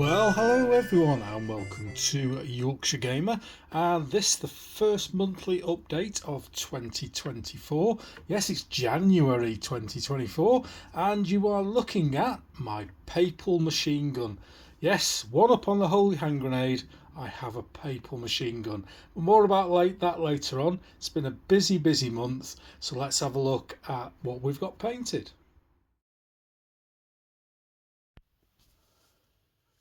Well, hello everyone and welcome to Yorkshire Gamer, and this is the first monthly update of 2024. Yes, it's January 2024 and you are looking at my Papal machine gun. Yes, one up on the holy hand grenade, I have a Papal machine gun. But more about that later on. It's been a busy month, so let's have a look at what we've got painted.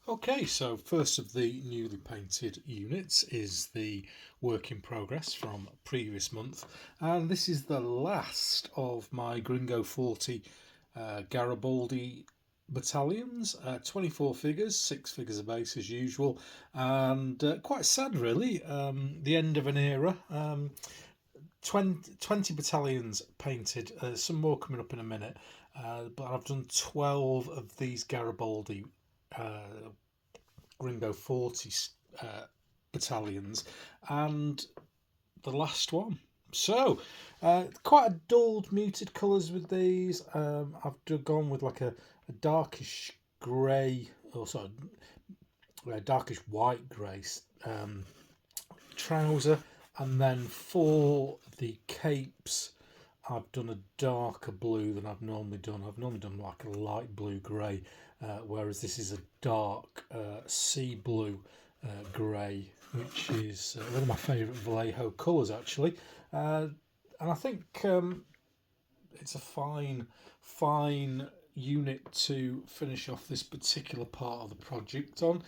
Okay, so first of the newly painted units is the work in progress from previous month, and this is the last of my Gringo 40 Garibaldi battalions, 24 figures, 6 figures of base as usual, and quite sad really, the end of an era. 20 battalions painted, some more coming up in a minute, but I've done 12 of these Garibaldi Gringo 40 battalions and the last one. So quite a dulled muted colours with these. I've gone with like a darkish grey, or sorry, a darkish white grey trouser, and then for the capes I've done a darker blue than I've normally done. I've normally done like a light blue grey, whereas this is a dark sea blue grey, which is one of my favourite Vallejo colours actually. And I think it's a fine unit to finish off this particular part of the project on.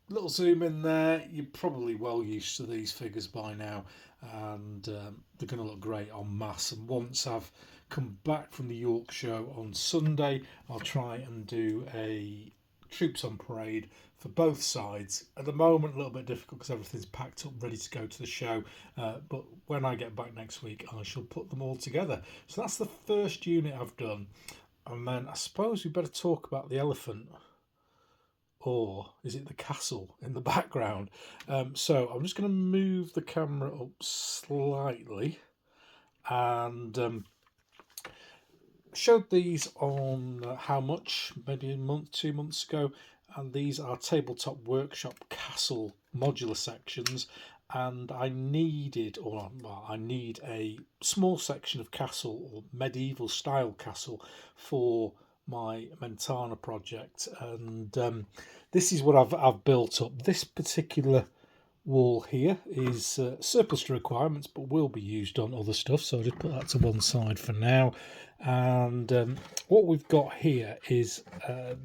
Little zoom in there, you're probably well used to these figures by now, and they're going to look great en masse. And once I've come back from the York show on Sunday, I'll try and do a troops on parade for both sides. At the moment a little bit difficult because everything's packed up ready to go to the show, but when I get back next week I shall put them all together. So that's the first unit I've done, and then I suppose we better talk about the elephant. Or is it the castle in the background? So I'm just going to move the camera up slightly, and showed these on How Much, maybe a month, 2 months ago, and these are tabletop workshop castle modular sections, and I need a small section of castle or medieval style castle for my Mentana project, and this is what I've built up. This particular wall here is surplus to requirements, but will be used on other stuff, so I'll just put that to one side for now. And what we've got here is a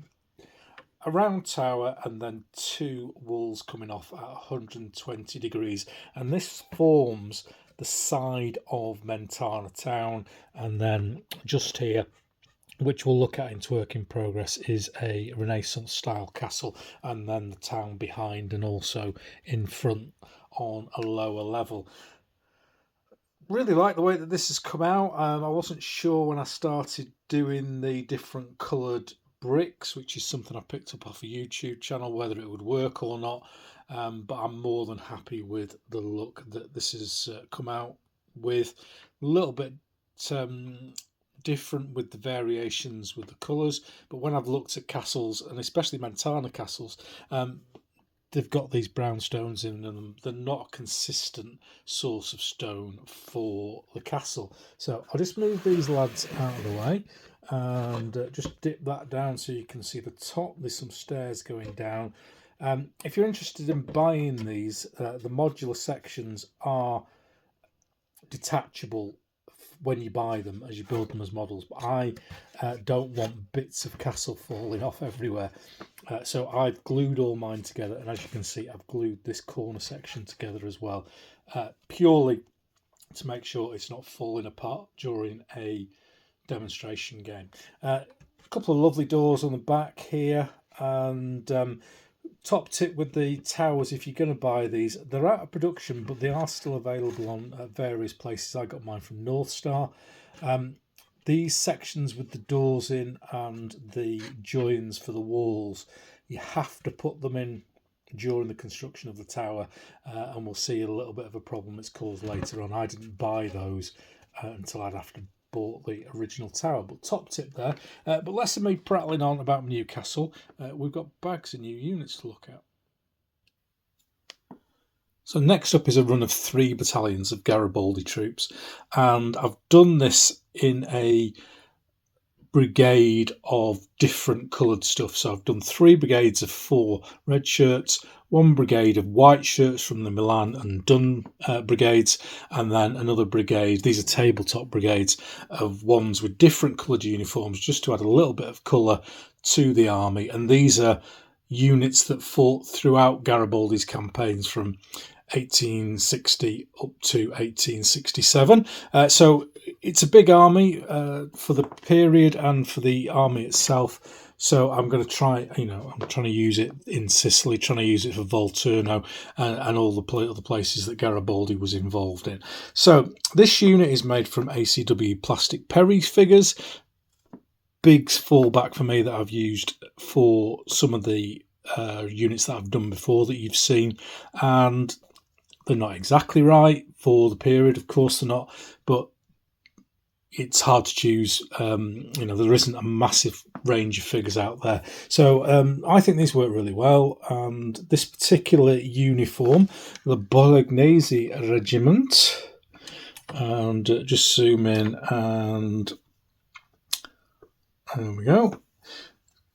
round tower and then 2 walls coming off at 120 degrees, and this forms the side of Mentana town. And then just here, which we'll look at into work in progress, is a Renaissance style castle, and then the town behind and also in front on a lower level. Really like the way that this has come out. I wasn't sure when I started doing the different coloured bricks, which is something I picked up off a YouTube channel, whether it would work or not, but I'm more than happy with the look that this has come out with. A little bit different with the variations with the colours, but when I've looked at castles, and especially Mentana castles, they've got these brown stones in them. They're not a consistent source of stone for the castle. So I'll just move these lads out of the way and just dip that down so you can see the top. There's some stairs going down. If you're interested in buying these, the modular sections are detachable when you buy them as you build them as models, but I don't want bits of castle falling off everywhere, so I've glued all mine together, and as you can see I've glued this corner section together as well, purely to make sure it's not falling apart during a demonstration game. A couple of lovely doors on the back here, and top tip with the towers, if you're going to buy these, they're out of production, but they are still available on various places. I got mine from North Star. These sections with the doors in and the joins for the walls, you have to put them in during the construction of the tower, and we'll see a little bit of a problem it's caused later on. I didn't buy those until I'd bought the original tower. But top tip there. But less of me prattling on about Newcastle. We've got bags of new units to look at. So next up is a run of 3 battalions of Garibaldi troops, and I've done this in a brigade of different coloured stuff. So I've done 3 brigades of 4 red shirts, 1 brigade of white shirts from the Milan and Dun brigades, and then another brigade, these are tabletop brigades, of ones with different coloured uniforms, just to add a little bit of colour to the army. And these are units that fought throughout Garibaldi's campaigns from 1860 up to 1867. So it's a big army for the period and for the army itself. So I'm going to try, I'm trying to use it in Sicily, trying to use it for Volturno and all the other places that Garibaldi was involved in. So this unit is made from ACW plastic Perry figures. Big fallback for me that I've used for some of the units that I've done before that you've seen, and they're not exactly right for the period, of course they're not, but it's hard to choose. There isn't a massive range of figures out there. So I think these work really well, and this particular uniform, the Bolognese Regiment, and just zoom in, and there we go.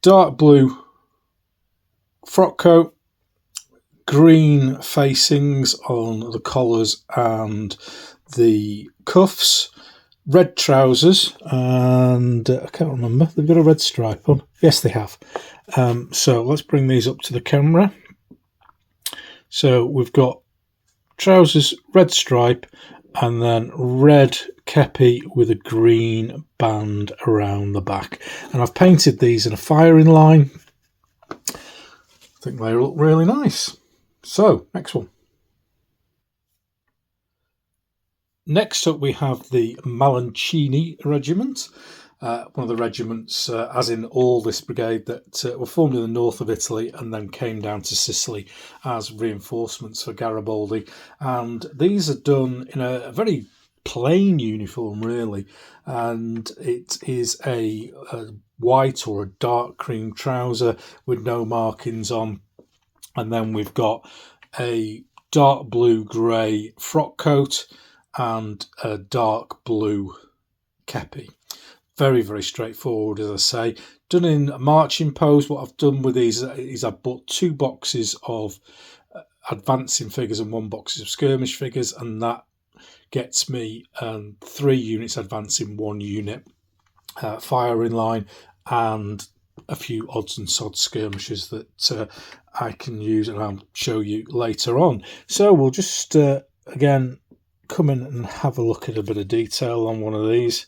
Dark blue frock coat, green facings on the collars and the cuffs, red trousers, and I can't remember, they've got a red stripe on. Yes, they have. So let's bring these up to the camera. So we've got trousers, red stripe, and then red kepi with a green band around the back. And I've painted these in a firing line. I think they look really nice. So, next one. Next up we have the Malanchini Regiment, one of the regiments, as in all this brigade, that were formed in the north of Italy and then came down to Sicily as reinforcements for Garibaldi. And these are done in a very plain uniform, really, and it is a white or a dark cream trouser with no markings on. And then we've got a dark blue grey frock coat and a dark blue kepi. Very, very straightforward, as I say. Done in a marching pose. What I've done with these is I've bought 2 boxes of advancing figures and 1 box of skirmish figures, and that gets me 3 units advancing, 1 unit firing line, and a few odds and sods skirmishes that I can use, and I'll show you later on. So we'll just again come in and have a look at a bit of detail on one of these.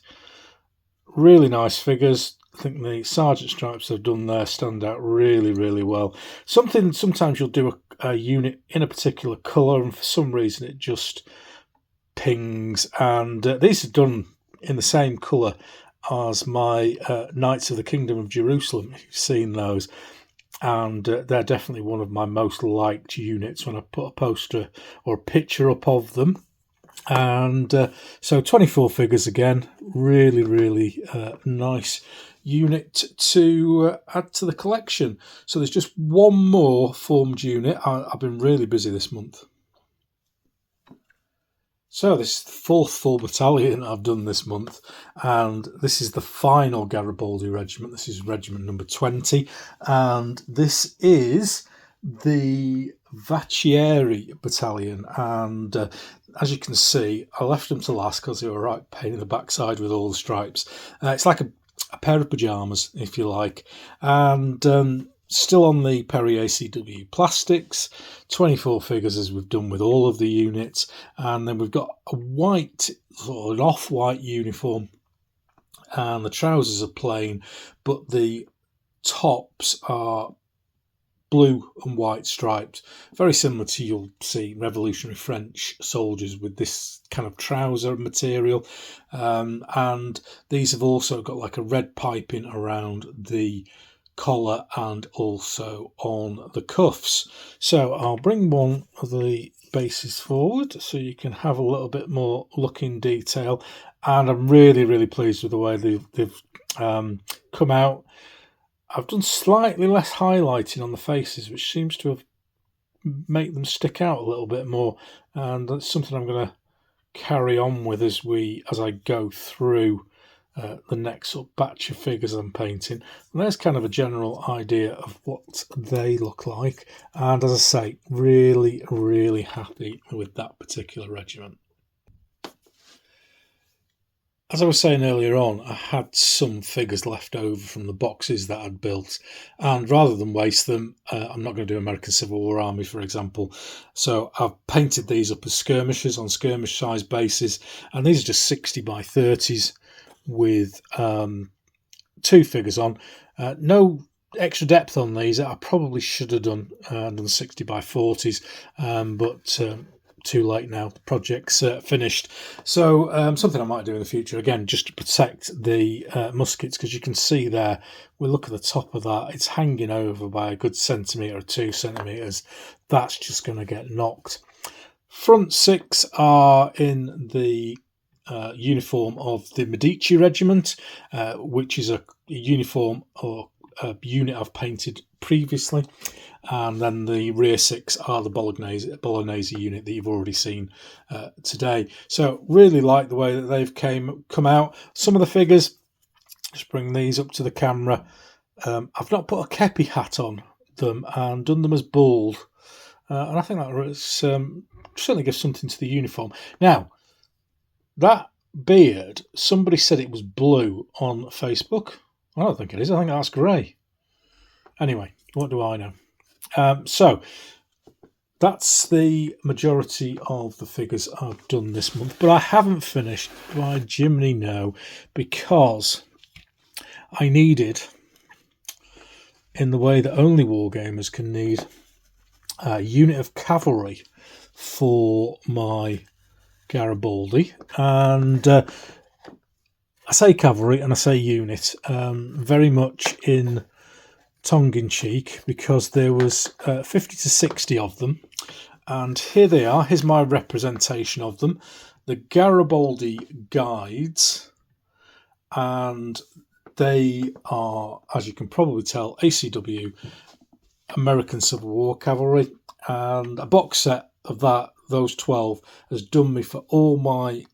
Really nice figures. I think the sergeant stripes they've done there stand out really, really well. Sometimes you'll do a unit in a particular colour, and for some reason it just pings, and these are done in the same colour as my Knights of the Kingdom of Jerusalem, if you've seen those, and they're definitely one of my most liked units when I put a poster or a picture up of them. And so 24 figures again, really, really nice unit to add to the collection. So there's just one more formed unit. I've been really busy this month. So this is the 4th full battalion I've done this month, and this is the final Garibaldi regiment. This is regiment number 20, and this is the Vacchieri battalion. And as you can see, I left them to last because they were right pain in the backside with all the stripes. It's like a pair of pyjamas, if you like, and still on the Perry ACW plastics, 24 figures as we've done with all of the units, and then we've got a white or an off-white uniform, and the trousers are plain, but the tops are blue and white striped, very similar to you'll see Revolutionary French soldiers with this kind of trouser material, and these have also got like a red piping around the collar and also on the cuffs. So I'll bring one of the bases forward so you can have a little bit more look in detail, and I'm really, really pleased with the way they've come out. I've done slightly less highlighting on the faces, which seems to have made them stick out a little bit more, and that's something I'm going to carry on with as I go through the next sort of batch of figures I'm painting. And there's kind of a general idea of what they look like, and as I say, really, really happy with that particular regiment. As I was saying earlier on, I had some figures left over from the boxes that I'd built, and rather than waste them, I'm not going to do American Civil War Army, for example. So I've painted these up as skirmishers on skirmish size bases, and these are just 60 by 30s with 2 figures on. No extra depth on these. I probably should have done 60 by 40s, but too late now. The project's finished. So something I might do in the future, again, just to protect the muskets, because you can see there, we look at the top of that, it's hanging over by a good centimetre or 2 centimetres. That's just going to get knocked. Front 6 are in the uniform of the Medici Regiment, which is a uniform or a unit I've painted previously. And then the rear 6 are the Bolognese unit that you've already seen today. So really like the way that they've come out. Some of the figures, just bring these up to the camera. I've not put a kepi hat on them and done them as bald. And I think that certainly gives something to the uniform. Now, that beard, somebody said it was blue on Facebook. I don't think it is. I think that's grey. Anyway, what do I know? So that's the majority of the figures I've done this month, but I haven't finished, by Jiminy no, because I needed, in the way that only Wargamers can need, a unit of cavalry for my Garibaldi. And I say cavalry and I say unit very much in tongue-in-cheek, because there was 50 to 60 of them, and here they are. Here's my representation of them, the Garibaldi guides, and they are, as you can probably tell, ACW, American Civil War Cavalry, and a box set of those 12 has done me for all my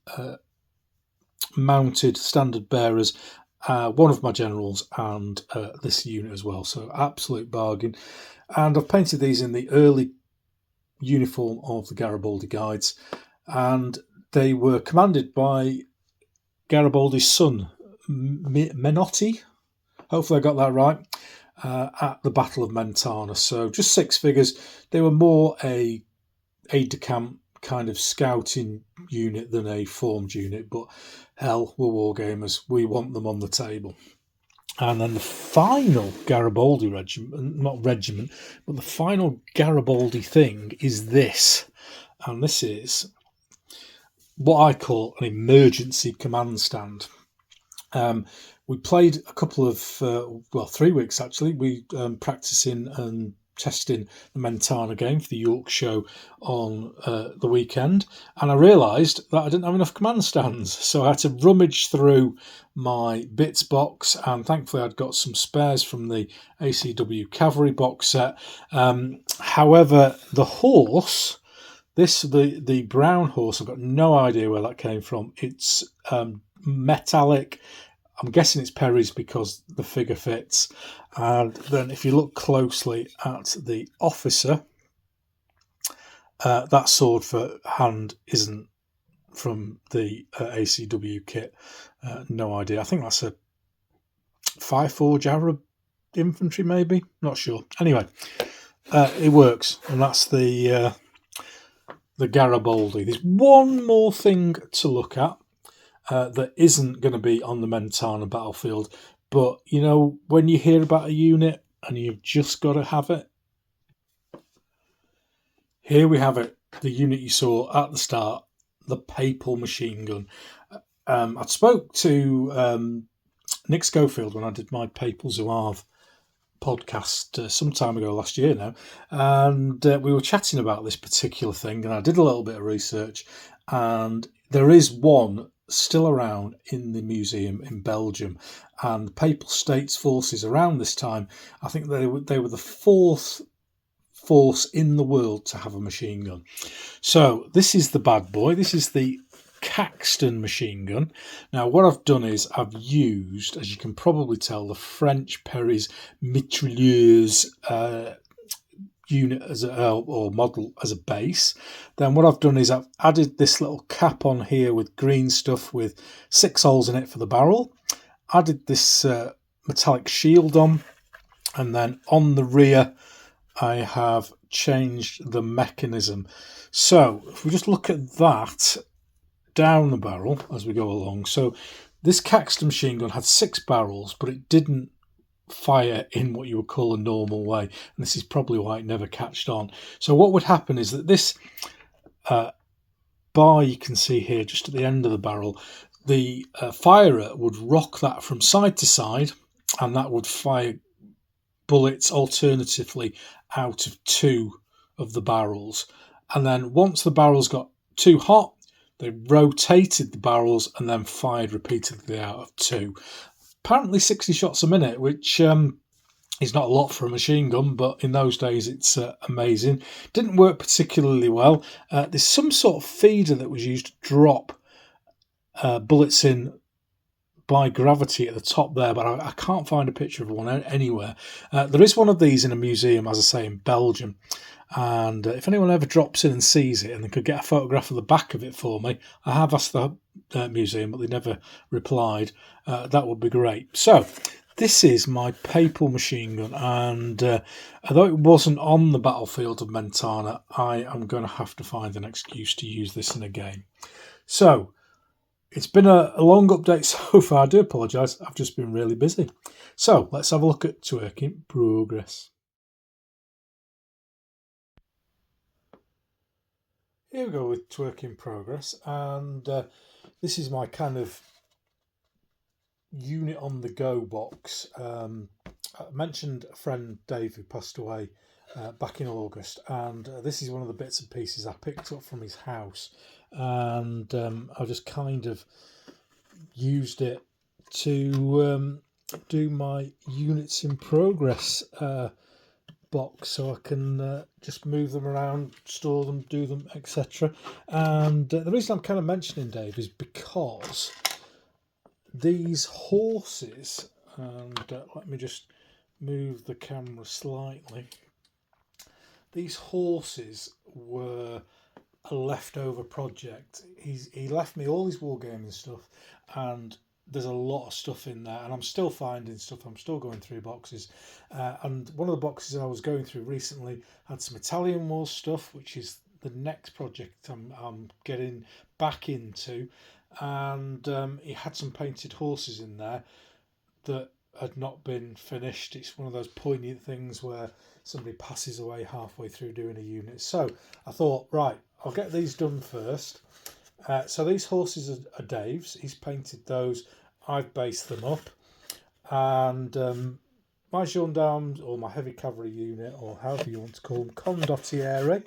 mounted standard bearers, one of my generals, and this unit as well. So absolute bargain. And I've painted these in the early uniform of the Garibaldi guides, and they were commanded by Garibaldi's son, Menotti. Hopefully I got that right. At the Battle of Mentana. So just 6 figures. They were more a aide-de-camp kind of scouting unit than a formed unit, but hell, we're Wargamers. We want them on the table. And then the final Garibaldi regiment, not regiment, but the final Garibaldi thing is this. And this is what I call an emergency command stand. We played a couple of, 3 weeks actually. We practicing and testing the Mentana game for the Yorkshire on the weekend, and I realised that I didn't have enough command stands, so I had to rummage through my bits box, and thankfully I'd got some spares from the ACW Cavalry box set. However, the horse, the brown horse, I've got no idea where that came from. It's metallic. I'm guessing it's Perry's because the figure fits. And then if you look closely at the officer, that sword for hand isn't from the ACW kit. No idea. I think that's a 5-4 Arab infantry, maybe. Not sure. Anyway, it works, and that's the Garibaldi. There's one more thing to look at. That isn't going to be on the Mentana battlefield, but you know, when you hear about a unit and you've just got to have it, here we have it, the unit you saw at the start, the Papal machine gun. I spoke to Nick Schofield when I did my Papal Zouave podcast some time ago, last year now, and we were chatting about this particular thing, and I did a little bit of research, and there is one still around in the museum in Belgium, and the Papal States forces around this time, I think they were the fourth force in the world to have a machine gun. So this is the bad boy. This is the Caxton machine gun. Now what I've done is I've used, as you can probably tell, the French Perry's mitrailleuse unit as or model as a base. Then what I've done is I've added this little cap on here with green stuff with 6 holes in it for the barrel. Added this metallic shield on, and then on the rear I have changed the mechanism. So if we just look at that down the barrel as we go along. So this Caxton machine gun had 6 barrels, but it didn't fire in what you would call a normal way, and this is probably why it never catched on. So what would happen is that this bar you can see here just at the end of the barrel, the firer would rock that from side to side, and that would fire bullets alternatively out of 2 of the barrels. And then once the barrels got too hot, they rotated the barrels and then fired repeatedly out of 2. Apparently 60 shots a minute, which is not a lot for a machine gun, but in those days it's amazing. Didn't work particularly well. There's some sort of feeder that was used to drop bullets in by gravity at the top there, but I can't find a picture of one anywhere. There is one of these in a museum, as I say, in Belgium. And if anyone ever drops in and sees it and they could get a photograph of the back of it for me, I have asked the museum, but they never replied. That would be great. So this is my Papal machine gun, and although it wasn't on the battlefield of Mentana, I am going to have to find an excuse to use this in a game. So it's been a long update so far. I do apologise. I've just been really busy. So let's have a look at work in progress. Here we go with work in progress, and this is my kind of unit on the go box. I mentioned a friend Dave who passed away back in August, and this is one of the bits and pieces I picked up from his house, and I just kind of used it to do my units in progress box, so I can just move them around, store them, do them, etc. And the reason I'm kind of mentioning Dave is because these horses, and let me just move the camera slightly, these horses were a leftover project. He left me all his wargaming stuff, and there's a lot of stuff in there, and I'm still finding stuff. I'm still going through boxes, and one of the boxes I was going through recently had some Italian Wars stuff, which is the next project I'm getting back into, and he had some painted horses in there that had not been finished. It's one of those poignant things where somebody passes away halfway through doing a unit. So I thought, right, I'll get these done first. So these horses are Dave's. He's painted those. I've based them up. And my gendarmes, or my heavy cavalry unit, or however you want to call them, condottieri.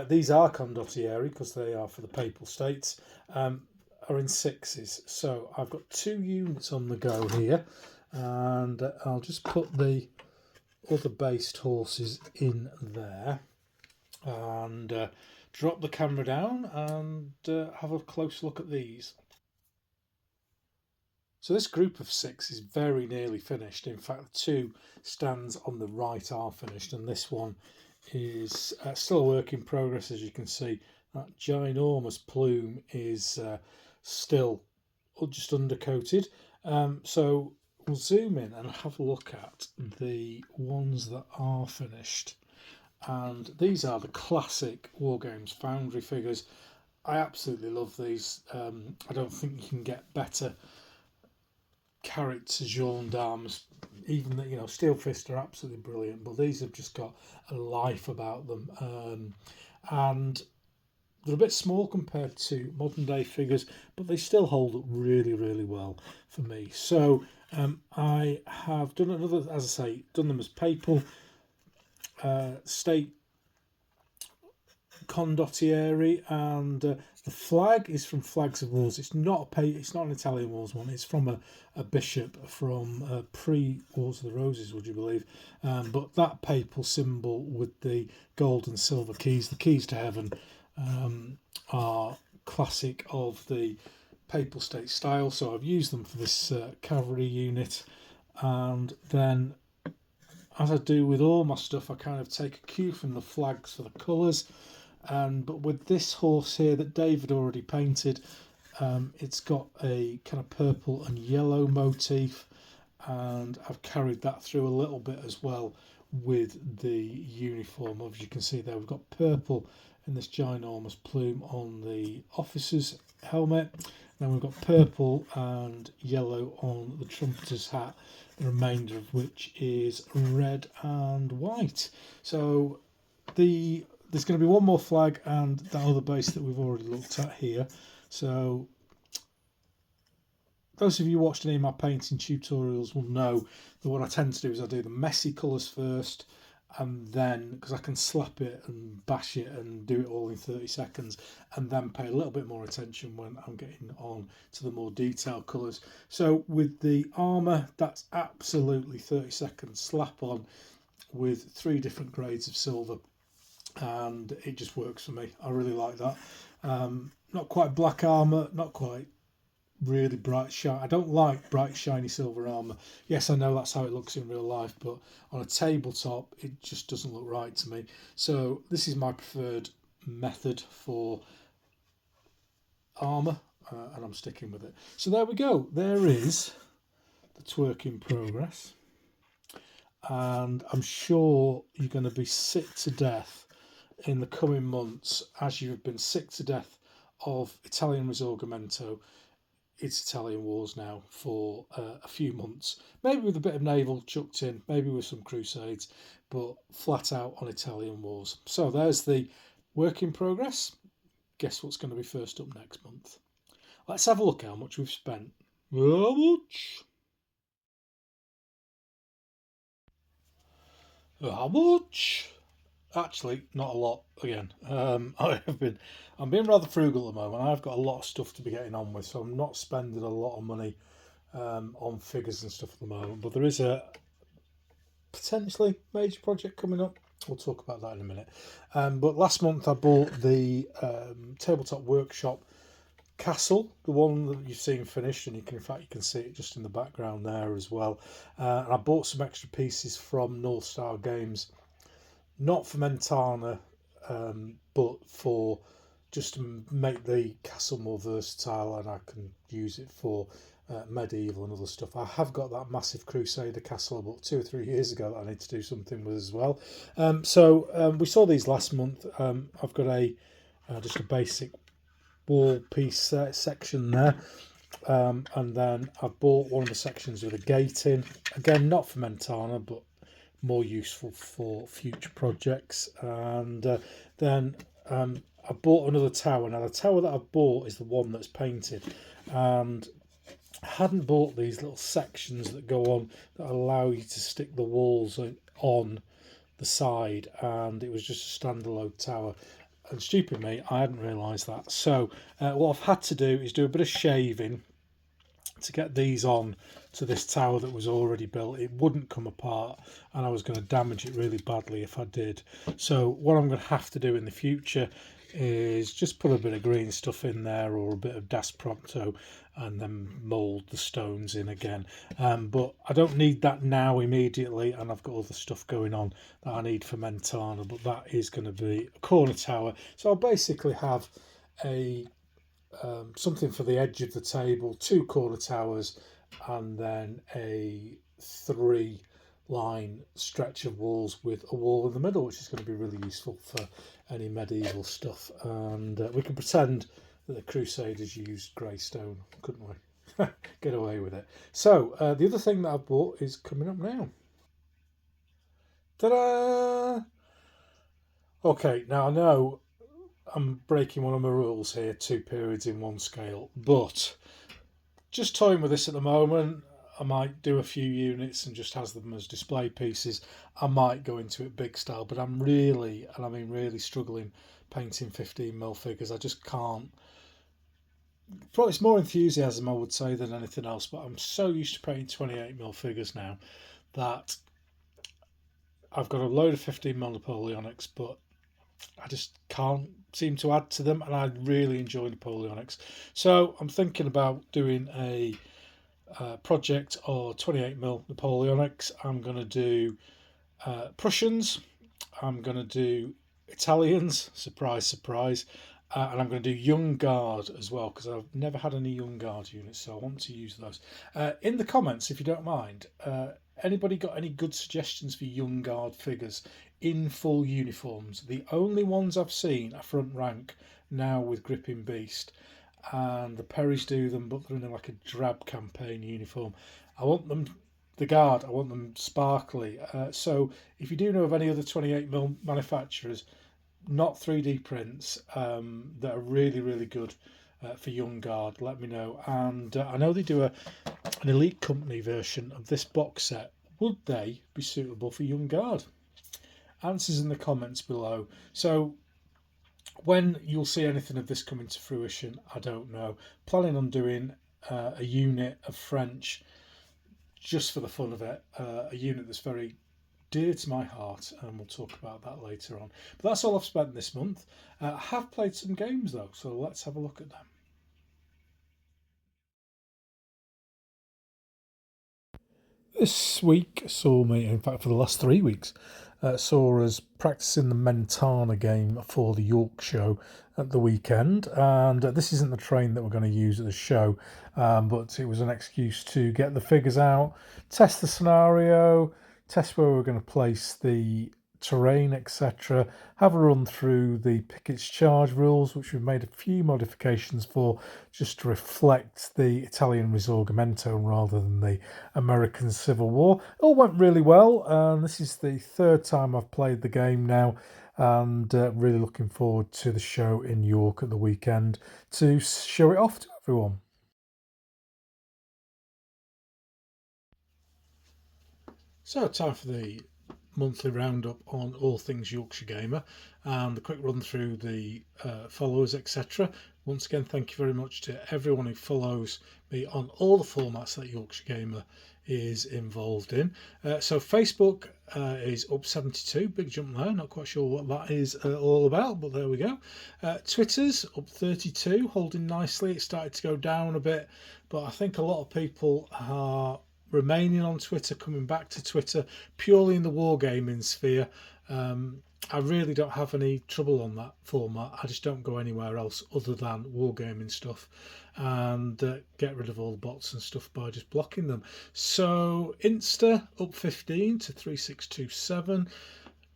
These are condottieri because they are for the Papal States, are in 6s. So I've got 2 units on the go here. And I'll just put the other based horses in there. And drop the camera down and have a close look at these. So this group of 6 is very nearly finished. In fact, the 2 stands on the right are finished, and this one is still a work in progress. As you can see, that ginormous plume is still just undercoated. So we'll zoom in and have a look at the ones that are finished. And these are the classic Wargames Foundry figures. I absolutely love these. I don't think you can get better character gendarmes. Even that, Steel Fist are absolutely brilliant, but these have just got a life about them. And they're a bit small compared to modern day figures, but they still hold up really, really well for me. So I have done another, as I say, done them as Papal. State condottieri, and the flag is from Flags of Wars. It's not it's not an Italian Wars one. It's from a bishop from pre-Wars of the Roses, would you believe? But that papal symbol with the gold and silver keys, the keys to heaven, are classic of the Papal State style. So I've used them for this cavalry unit, and then, as I do with all my stuff, I kind of take a cue from the flags for the colours. But with this horse here that David already painted, it's got a kind of purple and yellow motif, and I've carried that through a little bit as well with the uniform. As you can see there, we've got purple in this ginormous plume on the officer's helmet. Then we've got purple and yellow on the trumpeter's hat, the remainder of which is red and white. So there's going to be one more flag and that other base that we've already looked at here. So those of you who watched any of my painting tutorials will know that what I tend to do is I do the messy colours first, and then, because I can slap it and bash it and do it all in 30 seconds, and then pay a little bit more attention when I'm getting on to the more detailed colours. So with the armour, that's absolutely 30 seconds slap on with 3 different grades of silver, and it just works for me. I really like that. Not quite black armour, not quite really bright shine. I don't like bright shiny silver armour. Yes, I know that's how it looks in real life, but on a tabletop it just doesn't look right to me. So this is my preferred method for armour, and I'm sticking with it. So there we go. There is the twerk in progress, and I'm sure you're going to be sick to death in the coming months, as you've been sick to death of Italian Risorgimento. It's Italian Wars now for a few months, maybe with a bit of naval chucked in, maybe with some crusades, but flat out on Italian Wars. So there's the work in progress. Guess what's going to be first up next month? Let's have a look how much we've spent. How much? How much? Actually, not a lot again. I'm being rather frugal at the moment. I've got a lot of stuff to be getting on with, so I'm not spending a lot of money on figures and stuff at the moment. But there is a potentially major project coming up. We'll talk about that in a minute. But last month I bought the Tabletop Workshop castle, the one that you've seen finished, and in fact you can see it just in the background there as well. And I bought some extra pieces from North Star Games, not for Mentana, but for just to make the castle more versatile, and I can use it for medieval and other stuff. I have got that massive Crusader castle about 2 or 3 years ago that I need to do something with as well. So we saw these last month. I've got just a basic wall piece section there, and then I've bought one of the sections with a gate in, again not for Mentana but more useful for future projects. And then I bought another tower. Now the tower that I've bought is the one that's painted, and I hadn't bought these little sections that go on that allow you to stick the walls on the side, and it was just a standalone tower. And stupid me, I hadn't realised that. So what I've had to do is do a bit of shaving to get these on to this tower that was already built. It wouldn't come apart, and I was going to damage it really badly if I did. So what I'm going to have to do in the future is just put a bit of green stuff in there, or a bit of Das Prompto, and then mould the stones in again. But I don't need that now immediately, and I've got other stuff going on that I need for Mentana, but that is going to be a corner tower. So I'll basically have a something for the edge of the table, 2 corner towers, and then a 3-line stretch of walls with a wall in the middle, which is going to be really useful for any medieval stuff. And we can pretend that the Crusaders used grey stone, couldn't we? Get away with it. So the other thing that I've bought is coming up now. Ta-da! Okay, now I know I'm breaking one of my rules here, 2 periods in 1 scale, but just toying with this at the moment. I might do a few units and just has them as display pieces. I might go into it big style, but I'm really, and I mean really, struggling painting 15mm figures. I just can't. Probably it's more enthusiasm, I would say, than anything else, but I'm so used to painting 28mm figures now that I've got a load of 15mm Napoleonics, but I just can't seem to add to them, and I really enjoy Napoleonics. So I'm thinking about doing a project of 28mm Napoleonics. I'm going to do Prussians, I'm going to do Italians, surprise, surprise, and I'm going to do Young Guard as well, because I've never had any Young Guard units, so I want to use those. In the comments, if you don't mind, anybody got any good suggestions for Young Guard figures in full uniforms? The only ones I've seen are front rank now with Gripping Beast, and the Perrys do them, but they're in like a drab campaign uniform. I want them, the Guard, I want them sparkly. So if you do know of any other 28mm manufacturers, not 3D prints, that are really, really good for Young Guard, let me know. And I know they do an Elite Company version of this box set. Would they be suitable for Young Guard? Answers in the comments below. So when you'll see anything of this coming to fruition, I don't know. Planning on doing a unit of French just for the fun of it, a unit that's very dear to my heart, and we'll talk about that later on. But that's all I've spent this month. I have played some games though, so let's have a look at them. This week saw me, in fact for the last 3 weeks, saw us practicing the Mentana game for the York show at the weekend, and this isn't the train that we're going to use at the show, but it was an excuse to get the figures out, test the scenario, test where we're going to place the terrain, etc. Have a run through the Pickett's Charge rules, which we've made a few modifications for, just to reflect the Italian Risorgimento rather than the American Civil War. It all went really well, and this is the third time I've played the game now, and really looking forward to the show in York at the weekend to show it off to everyone. So time for the monthly roundup on all things Yorkshire Gamer and the quick run through the followers, etc. Once again, thank you very much to everyone who follows me on all the formats that Yorkshire Gamer is involved in. So Facebook is up 72, big jump there, not quite sure what that is all about, but there we go. Twitter's up 32, holding nicely. It started to go down a bit, but I think a lot of people are remaining on Twitter, coming back to Twitter purely in the wargaming sphere. I really don't have any trouble on that format. I just don't go anywhere else other than wargaming stuff, and get rid of all the bots and stuff by just blocking them. So Insta up 15 to 3627.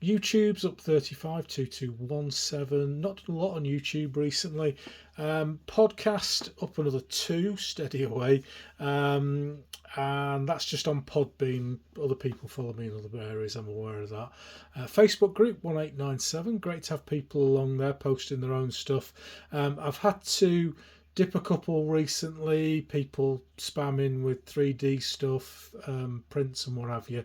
YouTube's up 35, 2217. Not done a lot on YouTube recently. Podcast up another 2, steady away. And that's just on Podbean. Other people follow me in other areas, I'm aware of that. Facebook group 1897. Great to have people along there posting their own stuff. I've had to dip a couple recently, people spamming with 3D stuff, prints and what have you.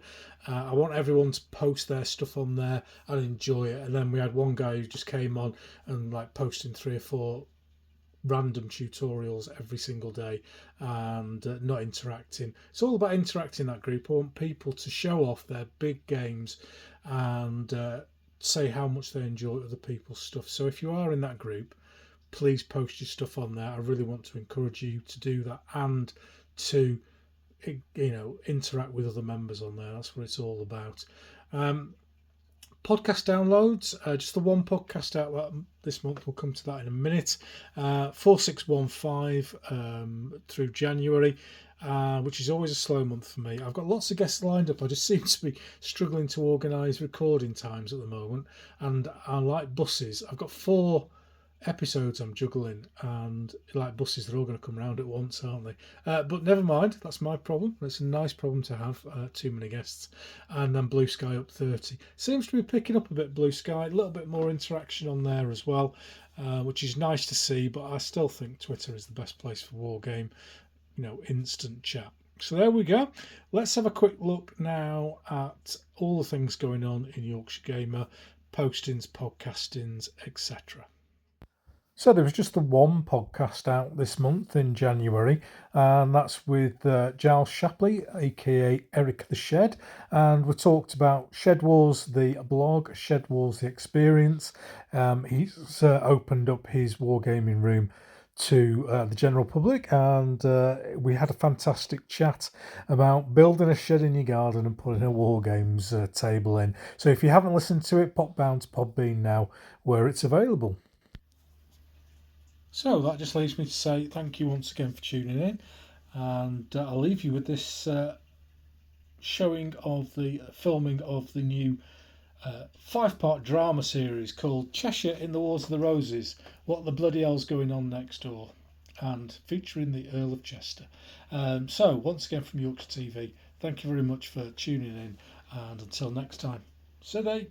I want everyone to post their stuff on there and enjoy it. And then we had one guy who just came on and like posting 3 or 4 random tutorials every single day and not interacting. It's all about interacting, that group. I want people to show off their big games and say how much they enjoy other people's stuff. So if you are in that group, please post your stuff on there. I really want to encourage you to do that and to, you know, interact with other members on there. That's what it's all about. Podcast downloads, just the one podcast out this month. We'll come to that in a minute. 4615 through January, which is always a slow month for me. I've got lots of guests lined up. I just seem to be struggling to organise recording times at the moment, and I like buses. I've got 4 episodes I'm juggling, and like buses, they're all going to come round at once, aren't they? But never mind, that's my problem. It's a nice problem to have, too many guests. And then Blue Sky up 30. Seems to be picking up a bit, Blue Sky, a little bit more interaction on there as well, which is nice to see, but I still think Twitter is the best place for Wargame, you know, instant chat. So there we go. Let's have a quick look now at all the things going on in Yorkshire Gamer. postings, podcastings, etc. So there was just the one podcast out this month in January, and that's with Giles Shapley, aka Eric the Shed, and we talked about Shed Wars, the blog, Shed Wars, the experience. He's opened up his wargaming room to the general public, and we had a fantastic chat about building a shed in your garden and putting a Wargames table in. So if you haven't listened to it, pop down to Podbean now where it's available. So that just leaves me to say thank you once again for tuning in, and I'll leave you with this showing of the filming of the new 5-part drama series called Cheshire in the Wars of the Roses, What the Bloody Hell's Going On Next Door, and featuring the Earl of Chester. So once again from Yorkshire TV, thank you very much for tuning in, and until next time, Sithee.